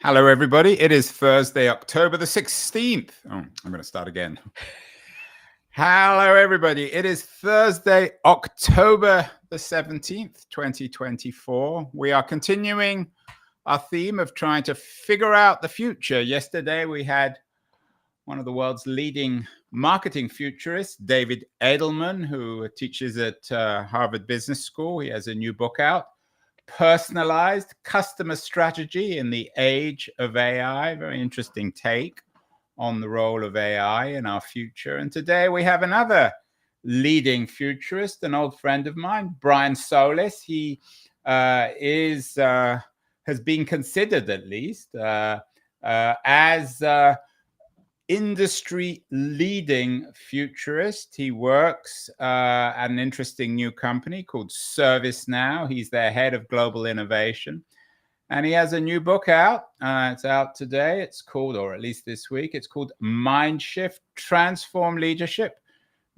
Hello, everybody. It is Thursday, October the 16th. Oh, I'm going to start again. Hello, everybody. It is Thursday, October the 17th, 2024. We are continuing our theme of trying to figure out the future. Yesterday, we had one of the world's leading marketing futurists, David Edelman, who teaches at Harvard Business School. He has a new book out, Personalized Customer Strategy in the Age of AI. Very interesting take on the role of AI in our future. And today we have another leading futurist, an old friend of mine, Brian Solis. He has been considered, at least, as industry leading futurist. He works at an interesting new company called Service Now. He's their head of global innovation. And he has a new book out. It's out today. It's called, or at least this week, it's called Mind Shift: Transform Leadership,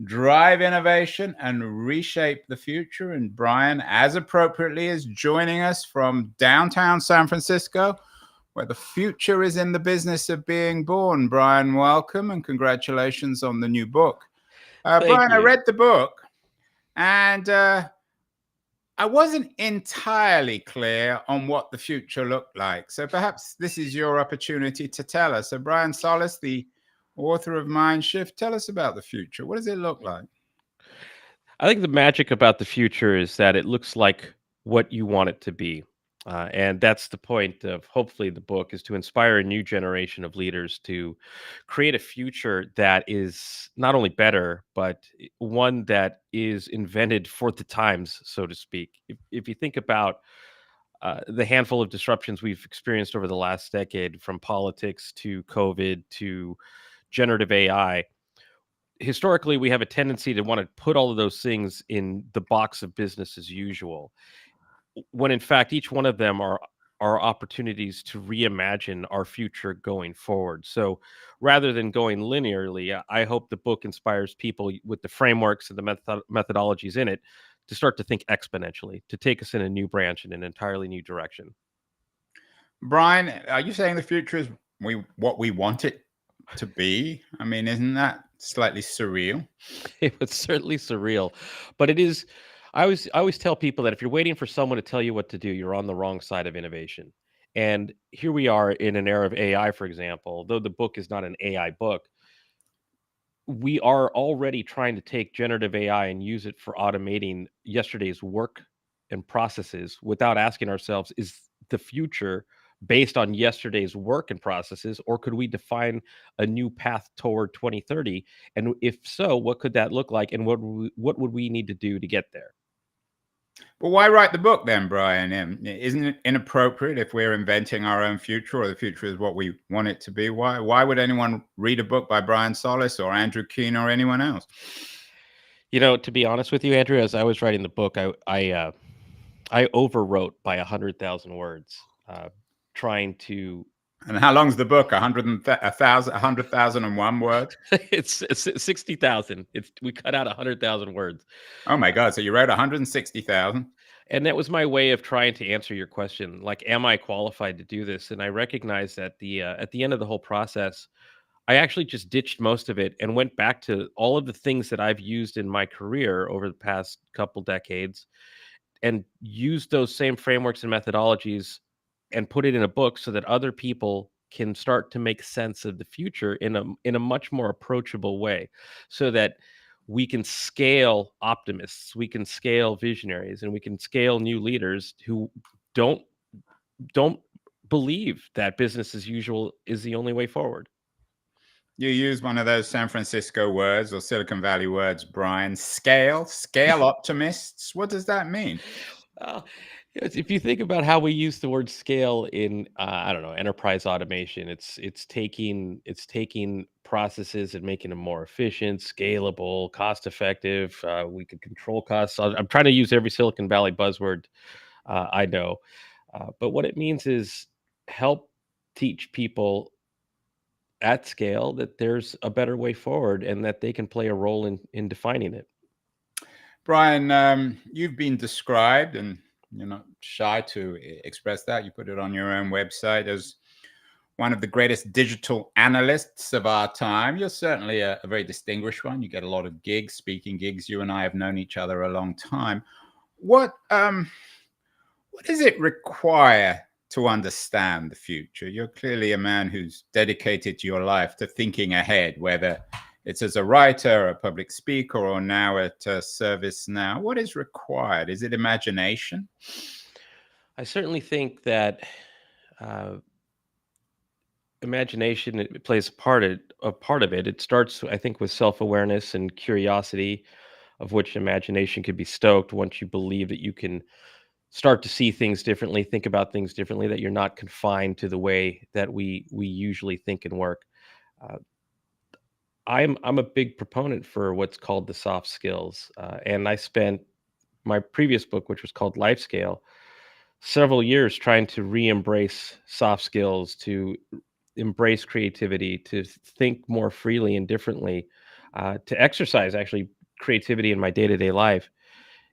Drive Innovation, and Reshape the Future. And Brian, as appropriately, is joining us from downtown San Francisco, where the future is in the business of being born. Brian, welcome and congratulations on the new book. Brian, I read the book and I wasn't entirely clear on what the future looked like. So perhaps this is your opportunity to tell us. So Brian Solis, the author of Mind Shift, tell us about the future. What does it look like? I think the magic about the future is that it looks like what you want it to be. And that's the point of hopefully the book is to inspire a new generation of leaders to create a future that is not only better, but one that is invented for the times, so to speak. If you think about the handful of disruptions we've experienced over the last decade, from politics to COVID to generative AI, historically we have a tendency to want to put all of those things in the box of business as usual, when in fact each one of them are opportunities to reimagine our future going forward. So rather than going linearly, I hope the book inspires people with the frameworks and the methodologies in it to start to think exponentially, to take us in a new branch, in an entirely new direction. Brian, are you saying the future is what we want it to be? I mean, isn't that slightly surreal? It was certainly surreal, but it is. I always tell people that if you're waiting for someone to tell you what to do, you're on the wrong side of innovation. And here we are in an era of AI, for example. Though the book is not an AI book, we are already trying to take generative AI and use it for automating yesterday's work and processes without asking ourselves, is the future based on yesterday's work and processes, or could we define a new path toward 2030? And if so, what could that look like? And what would we need to do to get there? But why write the book then, Brian? Isn't it inappropriate if we're inventing our own future, or the future is what we want it to be? Why would anyone read a book by Brian Solis or Andrew Keen or anyone else? To be honest with you, Andrew, as I was writing the book, I overwrote by 100,000 words, trying to. And how long's the book? 100,001 words? It's 60,000. We cut out 100,000 words. Oh my God! So you wrote 160,000. And that was my way of trying to answer your question. Like, am I qualified to do this? And I recognized that at the end of the whole process, I actually just ditched most of it and went back to all of the things that I've used in my career over the past couple decades, and used those same frameworks and methodologies and put it in a book so that other people can start to make sense of the future in a much more approachable way, so that we can scale optimists, we can scale visionaries, and we can scale new leaders who don't believe that business as usual is the only way forward. You use one of those San Francisco words or Silicon Valley words, Brian. Scale optimists. What does that mean? If you think about how we use the word scale in, I don't know, enterprise automation, it's taking processes and making them more efficient, scalable, cost effective. We can control costs. I'm trying to use every Silicon Valley buzzword I know, but what it means is help teach people at scale that there's a better way forward and that they can play a role in defining it. Brian, you've been described, and you're not shy to express that. You put it on your own website as one of the greatest digital analysts of our time. You're certainly a very distinguished one. You get a lot of gigs, speaking gigs. You and I have known each other a long time. What does it require to understand the future? You're clearly a man who's dedicated your life to thinking ahead, whether it's as a writer, a public speaker, or now at Service Now. What is required? Is it imagination? I certainly think that imagination it plays a part of it. It starts, I think, with self-awareness and curiosity, of which imagination could be stoked once you believe that you can start to see things differently, think about things differently, that you're not confined to the way that we usually think and work. Uh, I'm a big proponent for what's called the soft skills, and I spent my previous book, which was called Life Scale, several years trying to re-embrace soft skills, to embrace creativity, to think more freely and differently, to exercise actually creativity in my day-to-day life.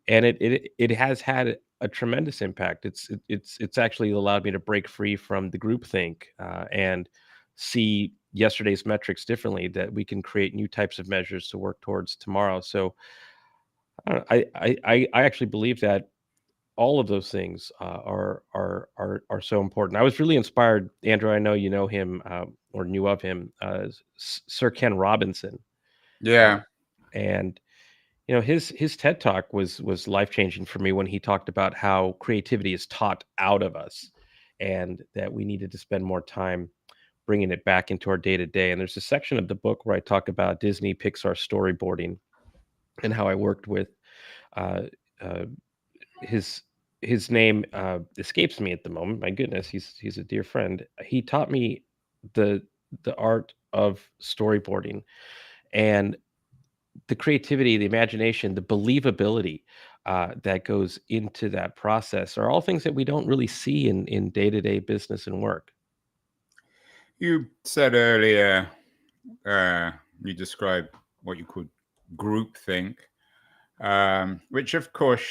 And it has had a tremendous impact. It's actually allowed me to break free from the groupthink, and see yesterday's metrics differently, that we can create new types of measures to work towards tomorrow. So I actually believe that all of those things are so important. I was really inspired, Andrew. I know you know him, or knew of him, Sir Ken Robinson, uh, Yeah. and his TED talk was life changing for me when he talked about how creativity is taught out of us, and that we needed to spend more time bringing it back into our day to day. And there's a section of the book where I talk about Disney Pixar storyboarding and how I worked with uh, uh, his his name escapes me at the moment. My goodness, he's a dear friend. He taught me the the art of storyboarding, and the creativity, the imagination, the believability that goes into that process are all things that we don't really see in day to day business and work. You said earlier, uh, you described what you called groupthink, which of course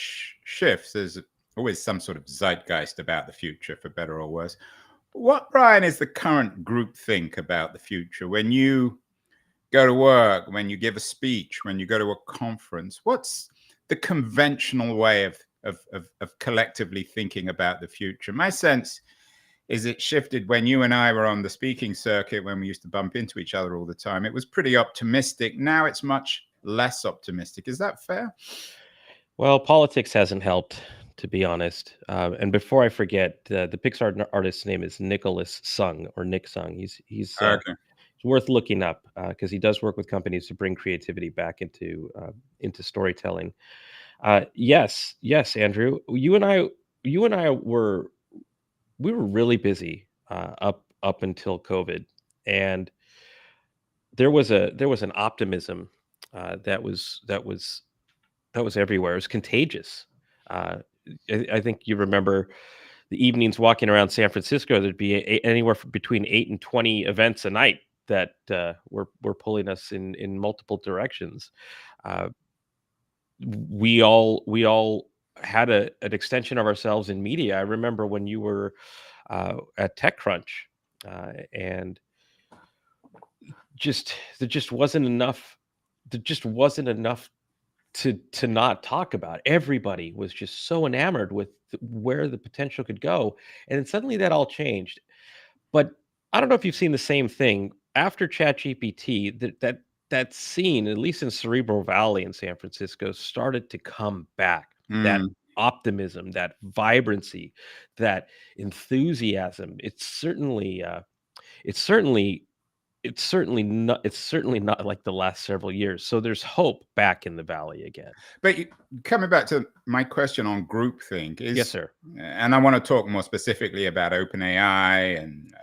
shifts. There's always some sort of zeitgeist about the future, for better or worse. What, Brian, is the current groupthink about the future? When you go to work, when you give a speech, when you go to a conference, what's the conventional way of collectively thinking about the future? My sense is it shifted when you and I were on the speaking circuit, when we used to bump into each other all the time. It was pretty optimistic. Now it's much less optimistic. Is that fair? Well, politics hasn't helped, to be honest. And before I forget, the Pixar artist's name is Nicholas Sung, or Nick Sung. Okay. It's worth looking up, because he does work with companies to bring creativity back into storytelling. Yes, Andrew. You and I we were really busy, up until COVID, and there was an optimism, that was everywhere. It was contagious. Uh, I think you remember the evenings walking around San Francisco. There'd be anywhere between 8 and 20 events a night that were pulling us in multiple directions. Uh, we all had an extension of ourselves in media. I remember when you were at TechCrunch, and just there just wasn't enough. There just wasn't enough to not talk about. Everybody was just so enamored with where the potential could go, and then suddenly that all changed. But I don't know if you've seen the same thing after ChatGPT. That scene, at least in Cerebral Valley in San Francisco, started to come back. That Mm. optimism, that vibrancy, that enthusiasm. It's certainly it's certainly not like the last several years. So there's hope back in the valley again. But coming back to my question on groupthink Yes, is, sir. and I want to talk more specifically about OpenAI and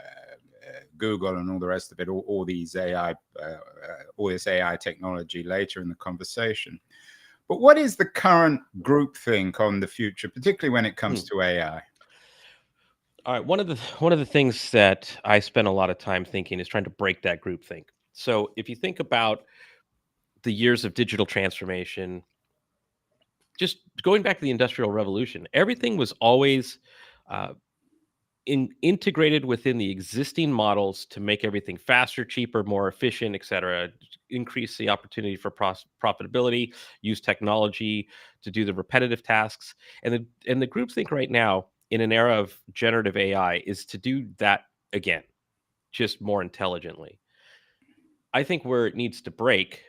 Google and all the rest of it, all these all this AI technology later in the conversation. But what is the current groupthink on the future, particularly when it Hmm. comes to AI? All right. One of the things that I spend a lot of time thinking is trying to break that group think. So if you think about the years of digital transformation, just going back to the Industrial Revolution, everything was always uh, integrated within the existing models to make everything faster, cheaper, more efficient, et cetera, increase the opportunity for profitability, use technology to do the repetitive tasks. And the groupthink right now in an era of generative AI is to do that again, just more intelligently. I think where it needs to break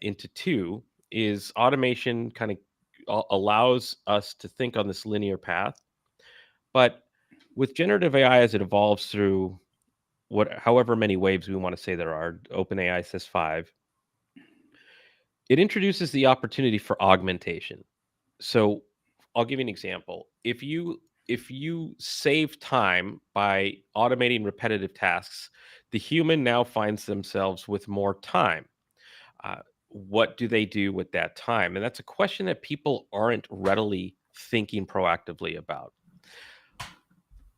into two is automation kind of allows us to think on this linear path, but with generative AI as it evolves through however many waves we want to say there are, OpenAI says 5, it introduces the opportunity for augmentation. So I'll give you an example. If you save time by automating repetitive tasks, the human now finds themselves with more time. What do they do with that time? And that's a question that people aren't readily thinking proactively about.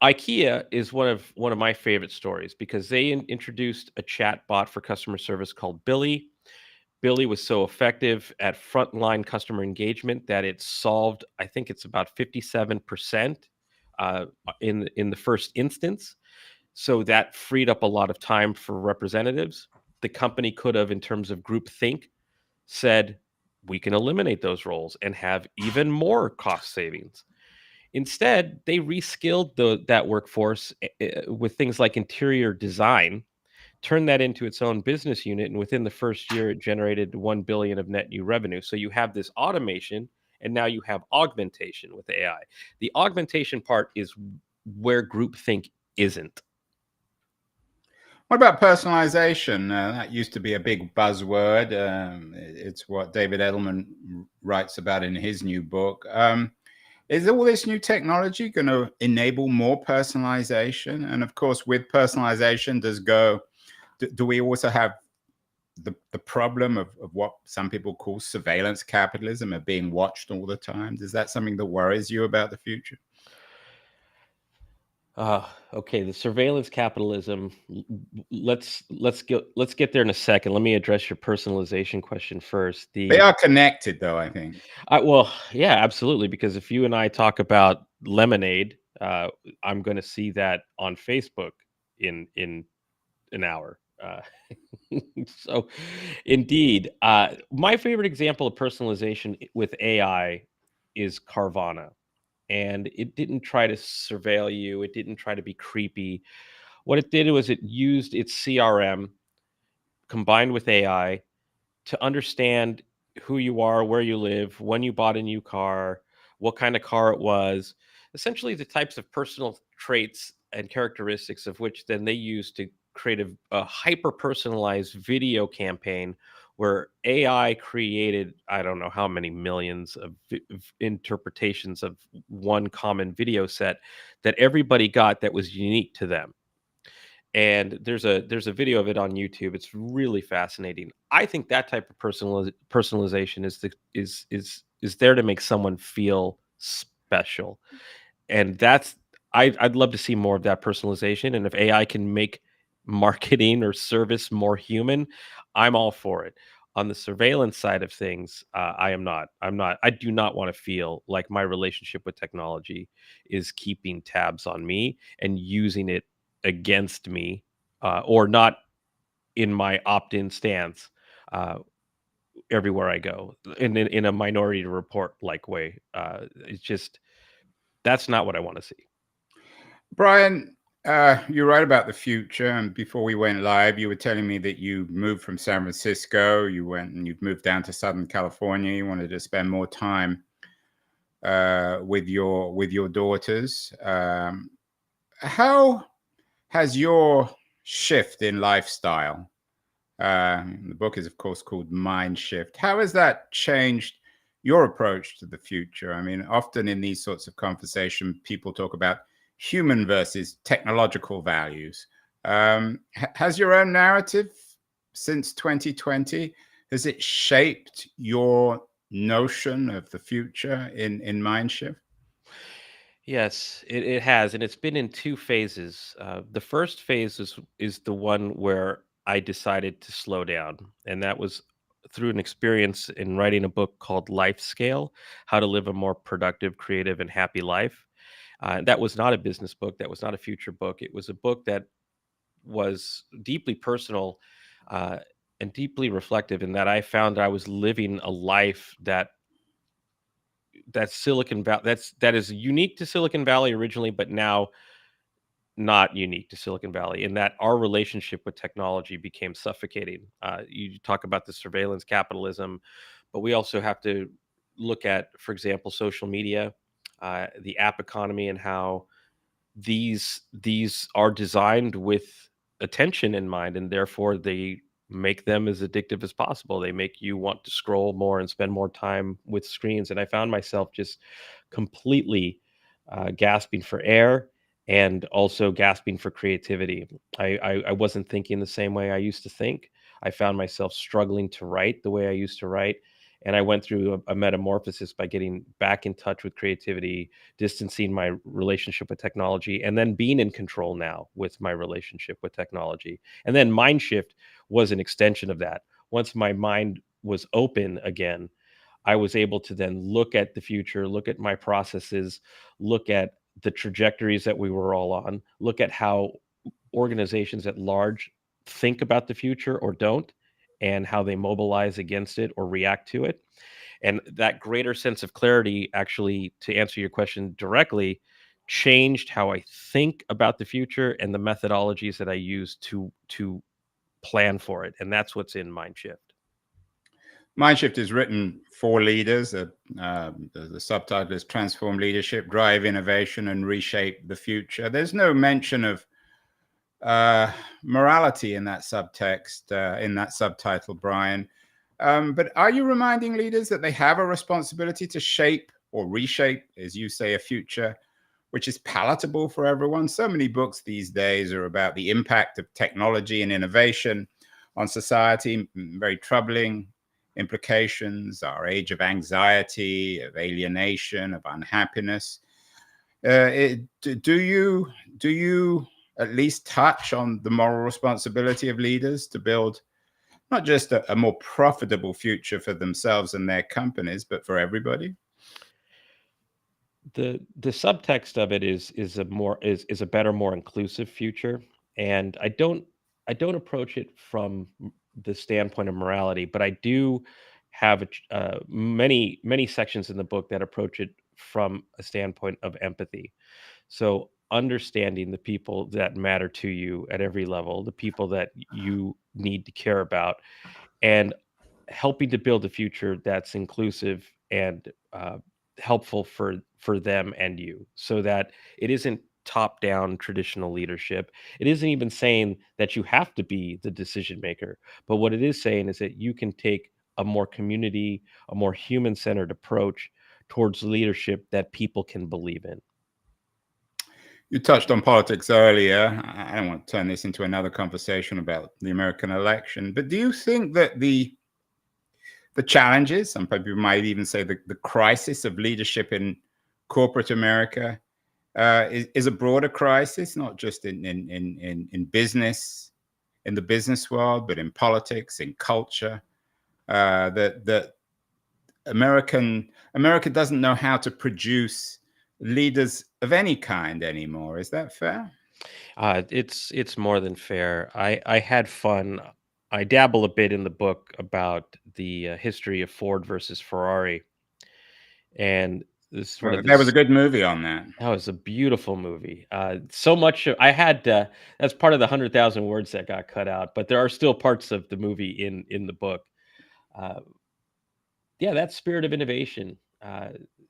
IKEA is one of my favorite stories because they introduced a chat bot for customer service called Billy. Billy was so effective at frontline customer engagement that it solved, I think it's about 57% in the first instance. So that freed up a lot of time for representatives. The company could have, in terms of group think, said we can eliminate those roles and have even more cost savings. Instead, they reskilled that workforce with things like interior design, turned that into its own business unit, and within the first year, it generated 1 billion of net new revenue. So you have this automation, and now you have augmentation with AI. The augmentation part is where groupthink isn't. What about personalization? That used to be a big buzzword. It's what David Edelman writes about in his new book. Is all this new technology going to enable more personalization? And of course, with personalization, do we also have the problem of what some people call surveillance capitalism, of being watched all the time? Is that something that worries you about the future? Okay, the surveillance capitalism. Let's get there in a second. Let me address your personalization question first. They are connected, though, I think. Well, yeah, absolutely. Because if you and I talk about lemonade, I'm going to see that on Facebook in an hour. So, indeed, my favorite example of personalization with AI is Carvana, and it didn't try to surveil you. It didn't try to be creepy. What it did was it used its CRM combined with AI to understand who you are, where you live, when you bought a new car, what kind of car it was, essentially the types of personal traits and characteristics of which then they use to create a hyper personalized video campaign where AI created, I don't know how many millions of interpretations of one common video set that everybody got that was unique to them. And there's a video of it on YouTube. It's really fascinating. I think that type of personalization is there to make someone feel special, and I'd love to see more of that personalization. And if AI can make marketing or service more human, I'm all for it. On the surveillance side of things, I am not. I'm not. I do not want to feel like my relationship with technology is keeping tabs on me and using it against me, or not in my opt-in stance uh, everywhere I go in a minority report like way. It's just that's not what I want to see. Brian, you're right about the future. And before we went live, you were telling me that you moved from San Francisco. You went and you've moved down to Southern California. You wanted to spend more time with your daughters. How has your shift in lifestyle? The book is, of course, called Mind Shift. How has that changed your approach to the future? I mean, often in these sorts of conversation, people talk about human versus technological values. Has your own narrative since 2020, has it shaped your notion of the future in Mindshift? Yes, it has, and it's been in two phases. The first phase is the one where I decided to slow down, and that was through an experience in writing a book called Life Scale: How to Live a More Productive, Creative, and Happy Life. That was not a business book. That was not a future book. It was a book that was deeply personal uh, and deeply reflective, in that I found I was living a life that Silicon Valley that is unique to Silicon Valley originally, but now not unique to Silicon Valley, in that our relationship with technology became suffocating. You talk about the surveillance capitalism, but we also have to look at, for example, social media, the app economy, and how these are designed with attention in mind, and therefore they make them as addictive as possible. They make you want to scroll more and spend more time with screens. And I found myself just completely gasping for air, and also gasping for creativity. I wasn't thinking the same way I used to think. I found myself struggling to write the way I used to write. And I went through a metamorphosis by getting back in touch with creativity, distancing my relationship with technology, and then being in control now with my relationship with technology. And then Mindshift was an extension of that. Once my mind was open again, I was able to then look at the future, look at my processes, look at the trajectories that we were all on, look at how organizations at large think about the future or don't, and how they mobilize against it or react to it. And that greater sense of clarity, actually, to answer your question directly, changed how I think about the future and the methodologies that I use to plan for it. And that's what's in Mindshift. Mindshift is written for leaders. The subtitle is Transform Leadership, Drive Innovation, and Reshape the Future. There's no mention of morality in that subtext, in that subtitle, Brian. But are you reminding leaders that they have a responsibility to shape or reshape, as you say, a future which is palatable for everyone? So many books these days are about the impact of technology and innovation on society, very troubling implications, our age of anxiety, of alienation, of unhappiness. Do you at least touch on the moral responsibility of leaders to build not just a more profitable future for themselves and their companies, but for everybody? The subtext of it is a better, more inclusive future. And I don't approach it from the standpoint of morality, but I do have many sections in the book that approach it from a standpoint of empathy. So understanding the people that matter to you at every level, the people that you need to care about, and helping to build a future that's inclusive and helpful for them and you, so that it isn't top down traditional leadership. It isn't even saying that you have to be the decision maker, but what it is saying is that you can take a more community, a more human centered approach towards leadership that people can believe in. You touched on politics earlier. I don't want to turn this into another conversation about the American election, but do you think that the challenges, some people might even say the crisis of leadership in corporate America is a broader crisis, not just in business, in the business world, but in politics, in culture? That America doesn't know how to produce leaders of any kind anymore. Is that fair? It's more than fair. I had fun. I dabble a bit in the book about the history of Ford versus Ferrari, and this sort of There was a this. good movie on that. That was a beautiful movie. So much I had. That's part of the 100,000 words that got cut out, but there are still parts of the movie in the book. Uh, yeah, that spirit of innovation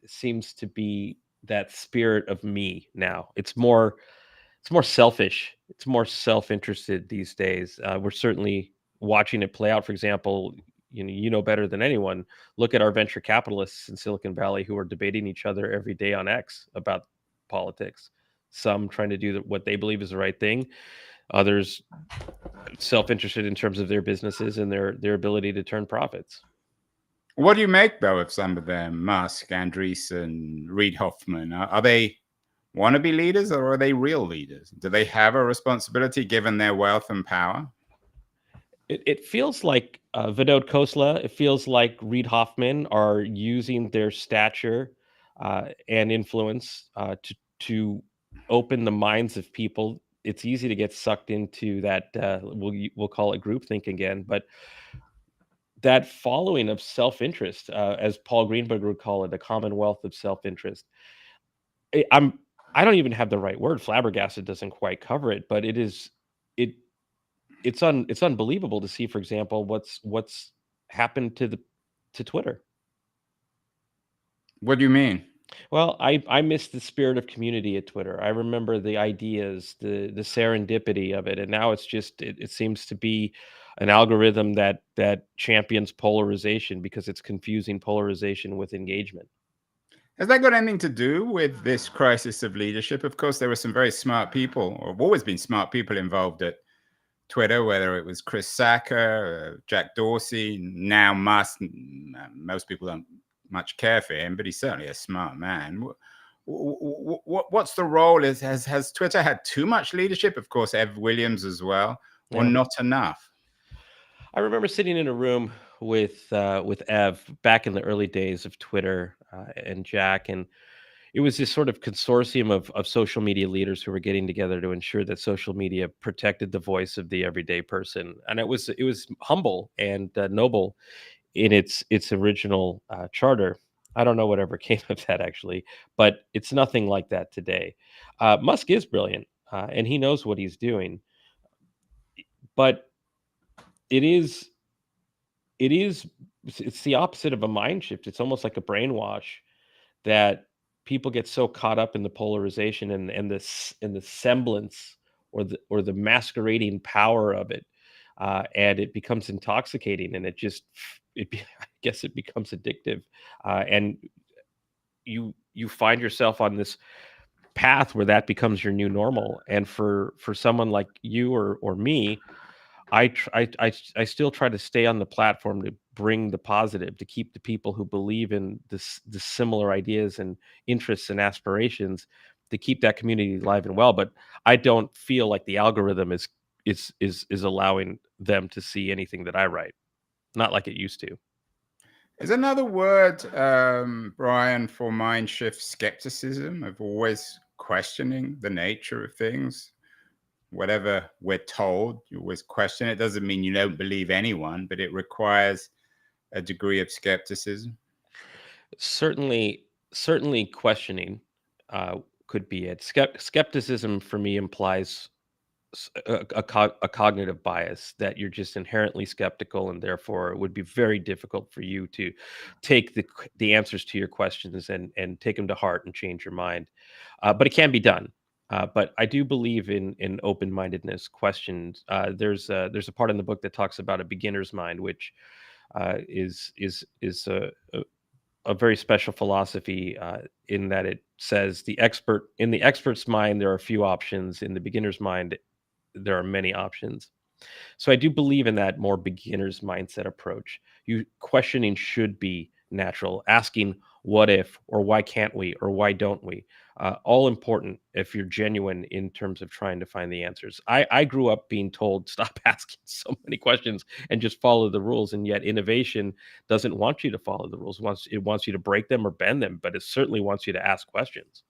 seems to be that spirit of me now. It's more selfish. It's more self-interested these days. We're certainly watching it play out. For example, you know better than anyone. Look at our venture capitalists in Silicon Valley who are debating each other every day on X about politics. Some trying to do what they believe is the right thing. Others self-interested in terms of their businesses and their ability to turn profits. What do you make, though, of some of them? Musk, Andreessen, Reid Hoffman. Are they wannabe leaders or are they real leaders? Do they have a responsibility given their wealth and power? It feels like Vinod Khosla. It feels like Reid Hoffman are using their stature and influence to open the minds of people. It's easy to get sucked into that. We'll call it groupthink again, but that following of self-interest, as Paul Greenberg would call it, a commonwealth of self-interest. I- I'm I don't even have the right word. Flabbergasted doesn't quite cover it, but it it's unbelievable to see, for example, what's happened to Twitter. What do you mean? Well, I miss the spirit of community at Twitter. I remember the ideas, the serendipity of it, and now it's just it seems to be an algorithm that champions polarization because it's confusing polarization with engagement. Has that got anything to do with this crisis of leadership? Of course, there were some very smart people, or have always been smart people involved at Twitter, whether it was Chris Sacca, Jack Dorsey, now Musk. Most people don't much care for him, but he's certainly a smart man. What's the role? Has Twitter had too much leadership? Of course, Ev Williams as well, or Yeah. not enough? I remember sitting in a room with Ev back in the early days of Twitter, and Jack, and it was this sort of consortium of social media leaders who were getting together to ensure that social media protected the voice of the everyday person, and it was humble and noble in its original charter. I don't know whatever came of that actually, but it's nothing like that today. Musk is brilliant, and he knows what he's doing, but it is it is it's the opposite of a mind shift. It's almost like a brainwash that people get so caught up in the polarization and the semblance or the masquerading power of it, and it becomes intoxicating, and I guess it becomes addictive, and you find yourself on this path where that becomes your new normal. And for someone like you or me, I still try to stay on the platform to bring the positive, to keep the people who believe in the similar ideas and interests and aspirations, to keep that community alive and well. But I don't feel like the algorithm is allowing them to see anything that I write, not like it used to. Is another word, Brian, for mind shift skepticism, of always questioning the nature of things. Whatever we're told, you always question it. Doesn't mean you don't believe anyone, but it requires a degree of skepticism. Certainly questioning could be it. Skepticism for me implies a cognitive bias, that you're just inherently skeptical, and therefore it would be very difficult for you to take the answers to your questions and take them to heart and change your mind. But it can be done. But I do believe in open-mindedness. Questions. There's a part in the book that talks about a beginner's mind, which is a very special philosophy, in that it says the expert's mind there are few options, in the beginner's mind there are many options. So I do believe in that more beginner's mindset approach. You questioning should be natural. Asking what if, or why can't we, or why don't we, all important if you're genuine in terms of trying to find the answers. I grew up being told stop asking so many questions and just follow the rules, and yet innovation doesn't want you to follow the rules. It wants you to break them or bend them, but it certainly wants you to ask questions.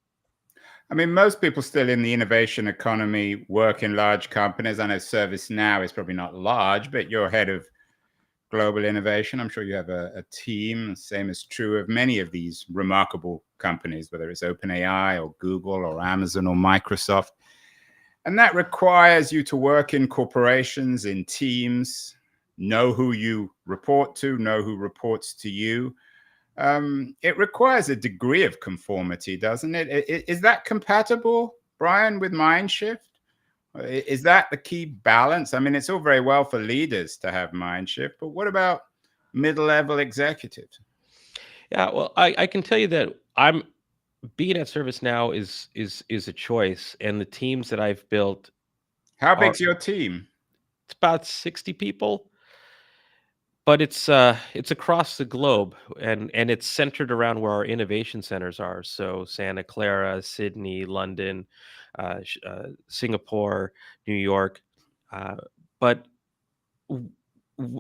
I mean, most people still in the innovation economy work in large companies. I know ServiceNow is probably not large, but you're head of global innovation. I'm sure you have a team. The same is true of many of these remarkable companies, whether it's OpenAI or Google or Amazon or Microsoft. And that requires you to work in corporations, in teams, know who you report to, know who reports to you. It requires a degree of conformity, doesn't it? Is that compatible, Brian, with Mindshift? Is that the key balance? I mean, it's all very well for leaders to have Mindshift, but what about middle-level executives? Yeah, well, I can tell you that I'm being at ServiceNow is a choice, and the teams that I've built How are big's your team? it's about 60 people, but it's across the globe, and it's centered around where our innovation centers are. So Santa Clara, Sydney, London, Singapore, New York, uh, but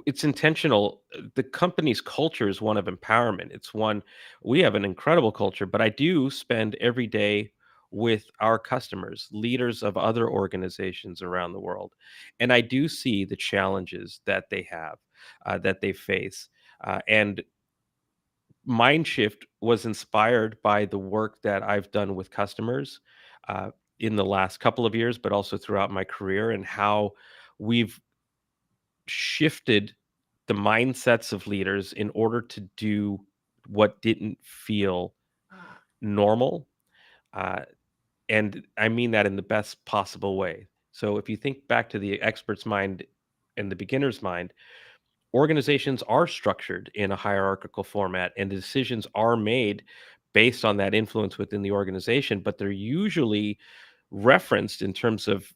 it's intentional. The company's culture is one of empowerment. It's one We have an incredible culture, but I do spend every day with our customers, leaders of other organizations around the world. And I do see the challenges that they have, that they face. And Mindshift was inspired by the work that I've done with customers uh, in the last couple of years, but also throughout my career, and how we've shifted the mindsets of leaders in order to do what didn't feel normal. Uh, and I mean that in the best possible way. So if you think back to the expert's mind and the beginner's mind, organizations are structured in a hierarchical format and decisions are made based on that influence within the organization, but they're usually referenced in terms of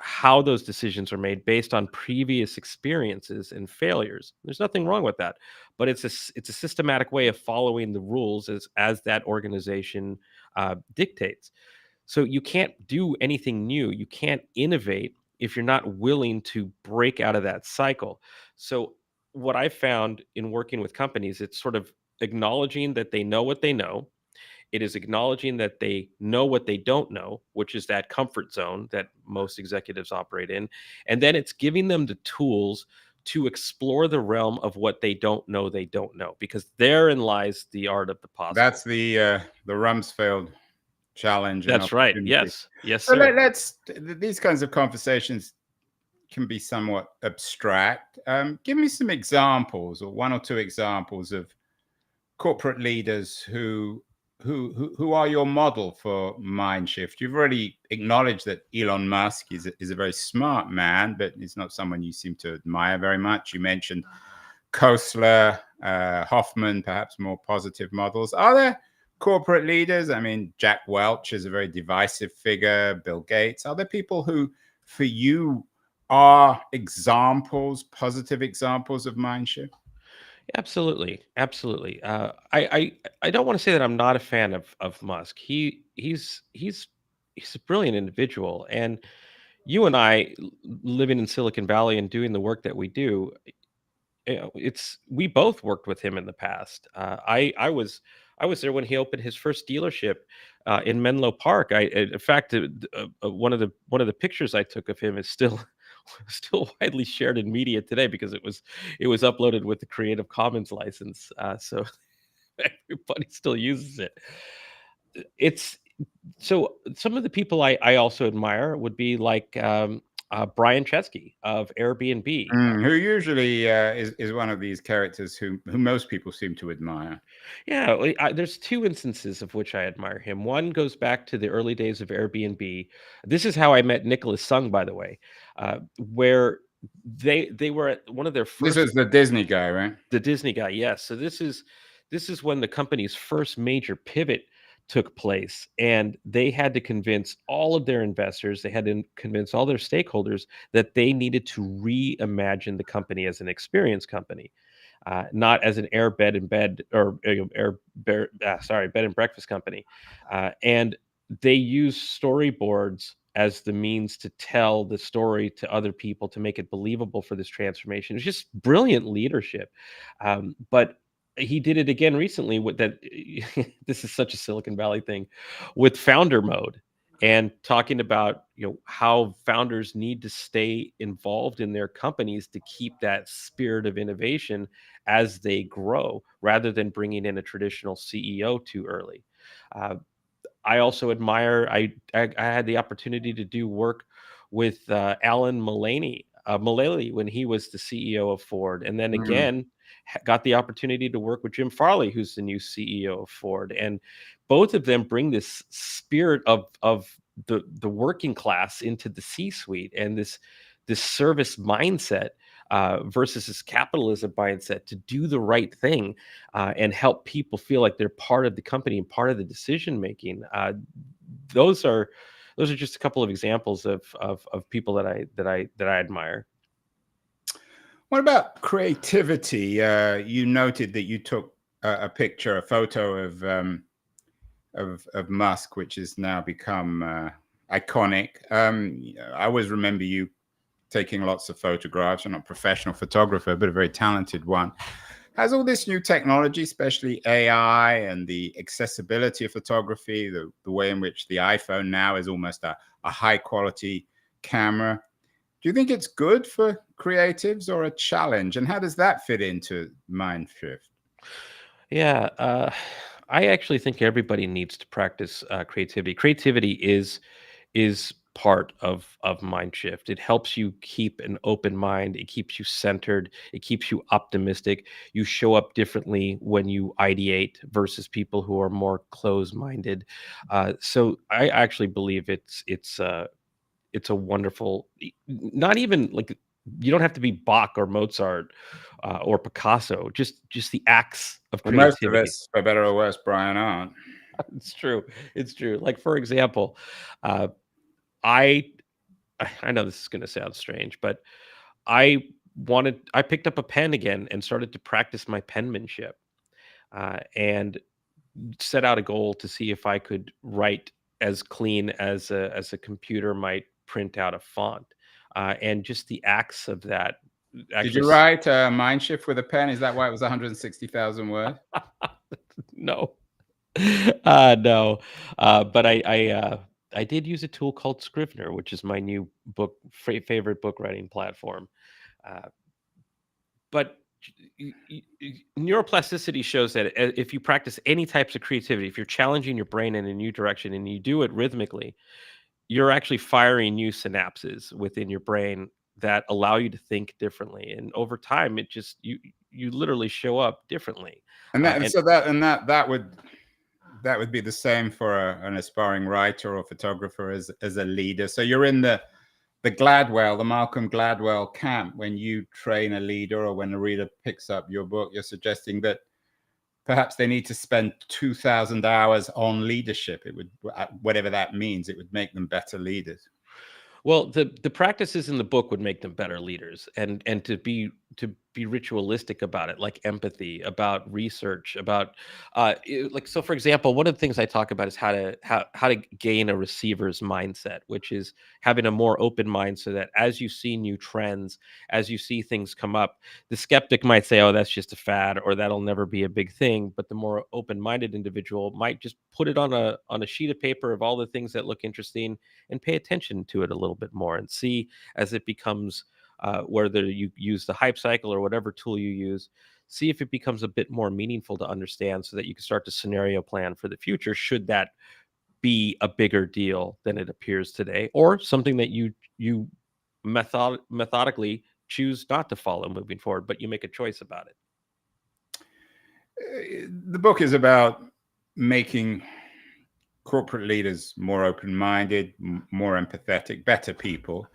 how those decisions are made based on previous experiences and failures. There's nothing wrong with that, but it's a systematic way of following the rules as that organization dictates. So you can't do anything new. You can't innovate if you're not willing to break out of that cycle. So what I found in working with companies, it's sort of acknowledging that they know what they know. It is acknowledging that they know what they don't know, which is that comfort zone that most executives operate in. And then it's giving them the tools to explore the realm of what they don't know, because therein lies the art of the possible. That's the Rumsfeld challenge and That's right. opportunity. Yes. Yes, So sir. these kinds of conversations can be somewhat abstract. Give me some examples, or one or two examples of corporate leaders who are your model for mind shift. You've already acknowledged that Elon Musk is a very smart man, but he's not someone you seem to admire very much. You mentioned Kostler, Hoffman, perhaps more positive models. Are there corporate leaders? I mean, Jack Welch is a very divisive figure, Bill Gates. Are there people who, for you, are examples, positive examples of mind shift? Absolutely, absolutely. I don't want to say that I'm not a fan of Musk. He's a brilliant individual, and you and I, living in Silicon Valley and doing the work that we do, it's we both worked with him in the past. I was there when he opened his first dealership in Menlo Park. In fact, one of the pictures I took of him is still still widely shared in media today because it was uploaded with the Creative Commons license, so everybody still uses it. It's so some of the people I also admire would be like Brian Chesky of Airbnb. Who usually is one of these characters who most people seem to admire. Yeah, there's two instances of which I admire him. One goes back to the early days of Airbnb. This is how I met Nicholas Sung, by the way, where they were at one of their This first. was the Disney guy, right? The Disney guy, yes. So this is when the company's first major pivot took place, and they had to convince all of their investors, they had to convince all their stakeholders that they needed to reimagine the company as an experience company, not as an air bed and bed or bed and breakfast company. And they use storyboards as the means to tell the story to other people to make it believable for this transformation. It's just brilliant leadership. But he did it again recently with that. This is such a Silicon Valley thing with founder mode, and talking about how founders need to stay involved in their companies to keep that spirit of innovation as they grow, rather than bringing in a traditional CEO too early. Uh, I also admire. I had the opportunity to do work with Alan Mulally when he was the CEO of Ford, and then Mm. again got the opportunity to work with Jim Farley, who's the new CEO of Ford, and both of them bring this spirit of the working class into the C-suite, and this service mindset versus this capitalism mindset to do the right thing and help people feel like they're part of the company and part of the decision making. Those are those are just a couple of examples of people that I admire. What about creativity? You noted that you took a picture, a photo of Musk, which has now become iconic. I always remember you taking lots of photographs. You're not a professional photographer, but a very talented one. Has all this new technology, especially AI and the accessibility of photography, the way in which the iPhone now is almost a high quality camera, do you think it's good for creatives or a challenge? And how does that fit into Mindshift? Yeah, I actually think everybody needs to practice creativity. Creativity is part of mind shift. It helps you keep an open mind. It keeps you centered. It keeps you optimistic. You show up differently when you ideate versus people who are more closed minded. So I actually believe it's a wonderful, not even like, you don't have to be Bach or Mozart or Picasso. Just the acts of Well, most of creativity. us, for better or worse, Brian, aren't. It's true. It's true. Like, for example, uh, I I know this is going to sound strange, but I picked up a pen again and started to practice my penmanship, and set out a goal to see if I could write as clean as a computer might print out a font, and just the acts of that Did you actually. write Mindshift with a pen? Is that why it was 160,000 words? No, no, but I did use a tool called Scrivener, which is my new favorite book writing platform. Uh, but neuroplasticity shows that if you practice any types of creativity, if you're challenging your brain in a new direction and you do it rhythmically, you're actually firing new synapses within your brain that allow you to think differently. And over time, you literally show up differently. And that, and And so that, and that would be the same for an aspiring writer or photographer as a leader. So you're in the Malcolm Gladwell camp when you train a leader or when a reader picks up your book. You're suggesting that perhaps they need to spend 2,000 hours on leadership. It would, whatever that means, it would make them better leaders. well, the practices in the book would make them better leaders, and to be ritualistic about it, like empathy, about research, about like, so for example, one of the things I talk about is how to gain a receiver's mindset, which is having a more open mind, so that as you see new trends, as you see things come up, the skeptic might say, "Oh, that's just a fad," or "That'll never be a big thing." But the more open-minded individual might just put it on a sheet of paper of all the things that look interesting and pay attention to it a little bit more and see as it becomes, whether you use the hype cycle or whatever tool you use, see if it becomes a bit more meaningful to understand, so that you can start to scenario plan for the future should that be a bigger deal than it appears today, or something that you methodically choose not to follow moving forward, but you make a choice about it. The book is about making corporate leaders more open-minded, more empathetic, better people.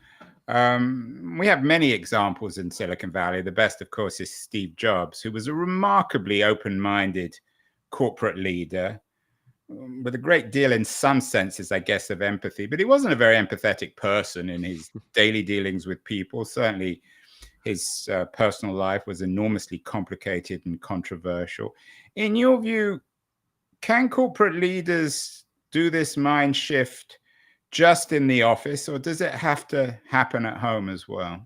We have many examples in Silicon Valley. The best, of course, is Steve Jobs, who was a remarkably open-minded corporate leader with a great deal, in some senses, I guess, of empathy. But he wasn't a very empathetic person in his daily dealings with people. Certainly, his personal life was enormously complicated and controversial. In your view, can corporate leaders do this mind shift just in the office, or does it have to happen at home as well?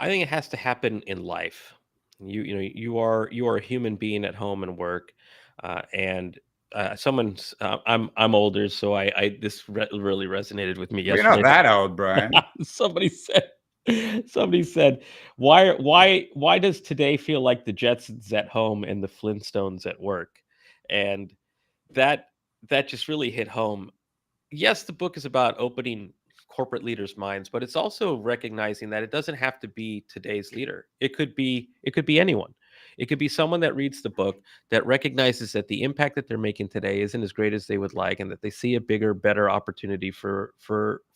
I think it has to happen in life. You know, you are a human being at home and work, and someone's. I'm older, so I this really resonated with me Well, you're not yesterday. that old, Brian. somebody said somebody said, why does today feel like the Jetsons at home and the Flintstones at work? And that that just really hit home. Yes, the book is about opening corporate leaders' minds, but it's also recognizing that it doesn't have to be today's leader. It could be anyone. It could be someone that reads the book that recognizes that the impact that they're making today isn't as great as they would like, and that they see a bigger, better opportunity for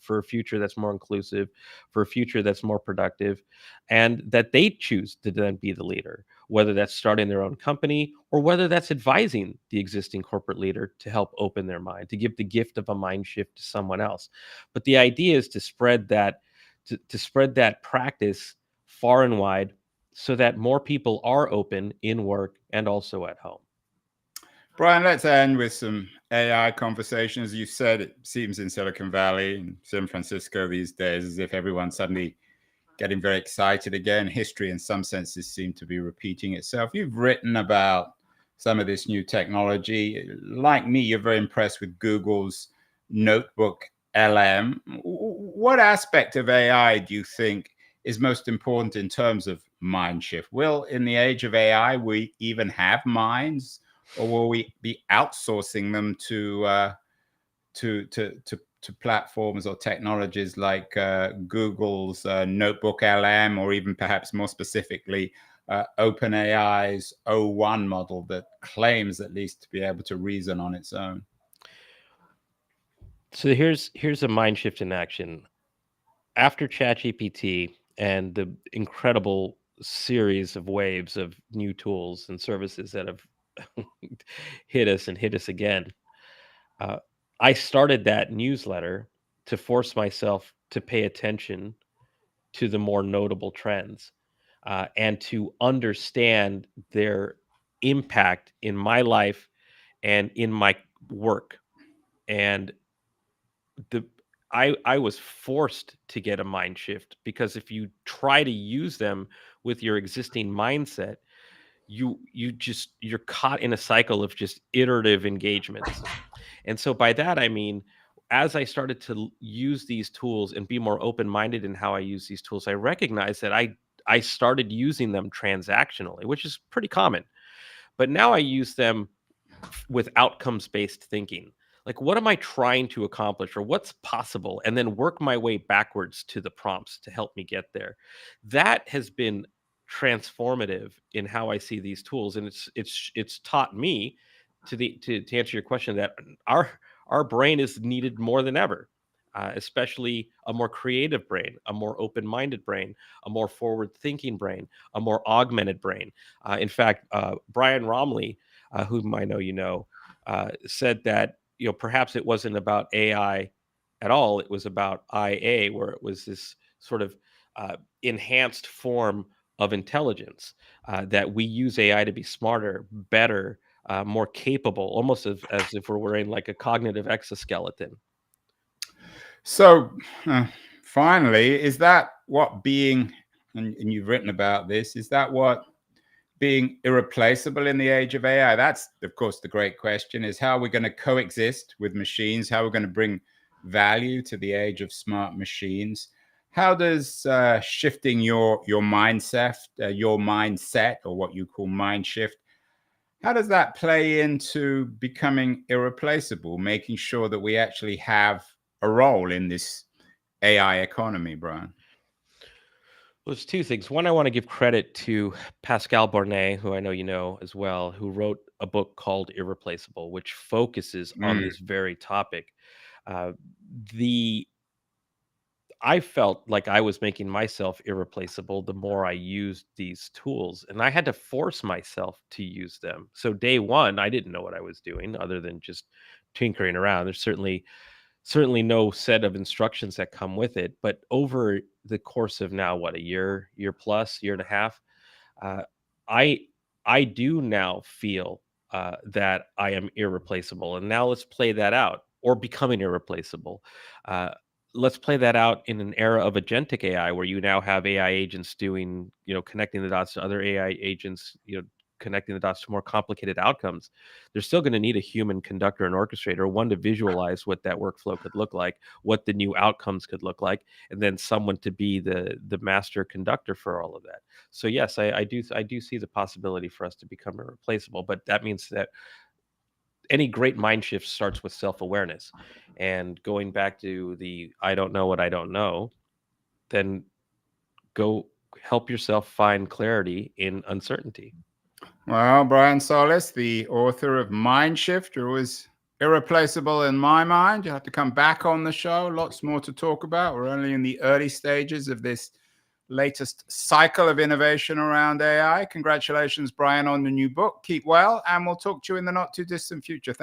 a future that's more inclusive, for a future that's more productive, and that they choose to then be the leader, whether that's starting their own company or whether that's advising the existing corporate leader to help open their mind, to give the gift of a mind shift to someone else. But the idea is to spread that, to spread that practice far and wide, so that more people are open in work and also at home. Brian, let's end with some AI conversation. As you said, it seems in Silicon Valley and San Francisco these days as if everyone suddenly getting very excited again. History, in some senses, seems to be repeating itself. You've written about some of this new technology. Like me, you're very impressed with Google's Notebook LM. What aspect of AI do you think is most important in terms of mind shift? Will, in the age of AI, we even have minds, or will we be outsourcing them to platforms or technologies like Google's Notebook LM, or even perhaps more specifically OpenAI's O1 model that claims at least to be able to reason on its own? So here's a mind shift in action. After ChatGPT and the incredible series of waves of new tools and services that have hit us and hit us again, uh, I started that newsletter to force myself to pay attention to the more notable trends, and to understand their impact in my life and in my work. And the I was forced to get a mind shift, because if you try to use them with your existing mindset, you're caught in a cycle of just iterative engagements. And so by that I mean, as I started to use these tools and be more open-minded in how I use these tools, I recognized that I started using them transactionally, which is pretty common. But now I use them with outcomes based thinking. Like, what am I trying to accomplish, or what's possible? And then work my way backwards to the prompts to help me get there. That has been transformative in how I see these tools. And it's taught me to answer your question, that our brain is needed more than ever. Especially a more creative brain, a more open-minded brain, a more forward-thinking brain, a more augmented brain. In fact, Brian Romley, whom I know you know, said that, perhaps it wasn't about AI at all. It was about IA, where it was this sort of enhanced form of intelligence, that we use AI to be smarter, better, more capable, almost as if we're wearing like a cognitive exoskeleton. So, finally, is that what being, and you've written about this, is that what being irreplaceable in the age of AI? That's, of course, the great question, is how we're going to coexist with machines, how we're going to bring value to the age of smart machines. How does shifting your mindset, or what you call mind shift, how does that play into becoming irreplaceable, making sure that we actually have a role in this AI economy, Brian? Well, there's two things. One, I want to give credit to Pascal Bornet, who I know you know as well, who wrote a book called Irreplaceable, which focuses on Mm. this very topic. Uh, the I felt like I was making myself irreplaceable the more I used these tools, and I had to force myself to use them. So day one, I didn't know what I was doing other than just tinkering around. There's certainly no set of instructions that come with it. But over the course of now, what, a year plus, year and a half, uh, I I do now feel that I am irreplaceable, and now let's play that out, or becoming irreplaceable. Uh, let's play that out in an era of agentic AI, where you now have AI agents doing, connecting the dots to other AI agents, connecting the dots to more complicated outcomes. They're still going to need a human conductor and orchestrator, one to visualize what that workflow could look like, what the new outcomes could look like, and then someone to be the master conductor for all of that. So yes, I do see the possibility for us to become irreplaceable, but that means that any great mind shift starts with self-awareness. And going back to the I don't know what I don't know, then go help yourself find clarity in uncertainty. Well, Brian Solis, the author of Mind Shift, you're always irreplaceable in my mind. You have to come back on the show. Lots more to talk about. We're only in the early stages of this latest cycle of innovation around AI. Congratulations, Brian, on the new book. Keep well, and we'll talk to you in the not too distant future.